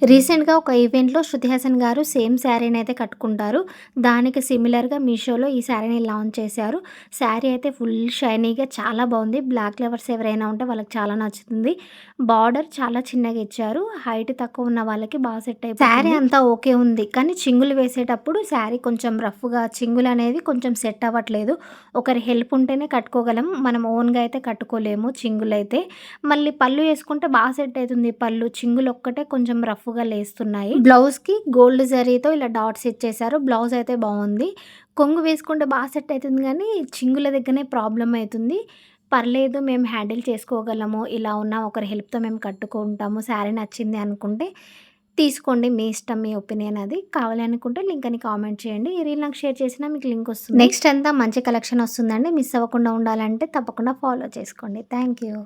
రీసెంట్‌గా ఒక ఈవెంట్‌లో 'శృతి హాసన్' గారు సేమ్ శారీనైతే కట్టుకుంటారు. దానికి సిమిలర్‌గా మీషోలో ఈ శారీని లాంచ్ చేశారు. శారీ అయితే ఫుల్ షైనీగా చాలా బావుంది. బ్లాక్ లవర్స్ ఎవరైనా ఉంటే వాళ్ళకి చాలా నచ్చుతుంది. బార్డర్ చాలా చిన్నగా ఇచ్చారు. హైట్ తక్కువ ఉన్న వాళ్ళకి బాగా సెట్ అయిపోతుంది. శారీ అంతా ఓకే ఉంది. కానీ చింగులు వేసేటప్పుడు శారీ కొంచెం రఫ్‌గా చింగులనేది కొంచెం సెట్ అవ్వట్లేదు. ఒకరి హెల్ప్ ఉంటేనే కట్టుకోగలం. మనం ఓన్‌గా అయితే కట్టుకోలేము చింగులైతే. మళ్ళీ పళ్ళు యేసుకుంటే బాగా సెట్ అయితుంది పళ్ళు. చింగులొక్కటే కొంచెం రఫ్‌గా లేస్తున్నాయి. బ్లౌజ్‌కి గోల్డ్ జరీతో ఇలా డాట్స్ ఇచ్చేశారు. బ్లౌజ్ అయితే బావుంది. కొంగు వేసుకుంటే బా సెట్ అయితుంది గానీ, చింగుల దగ్గరనే ప్రాబ్లమ్ అయితుంది. పర్లేదు మేము హ్యాండిల్ చేసుకోగలము. ఇలా ఉన్న ఒకరి హెల్ప్‌తో మేము కట్టుకుంటాము. శారీ నచ్చింది అనుకుంటే తీసుకోండి. మీ ఇష్టం. మీ ఒపీనియన్ అది. కావాలి అనుకుంటే లింక్ అని కామెంట్ చేయండి. ఈ రీల్ నాకు షేర్ చేసినా మీకు లింక్ వస్తుంది. నెక్స్ట్ అంతా మంచి కలెక్షన్ వస్తుందండి. మిస్ అవ్వకుండా ఉండాలంటే తప్పకుండా ఫాలో చేసుకోండి. Thank you.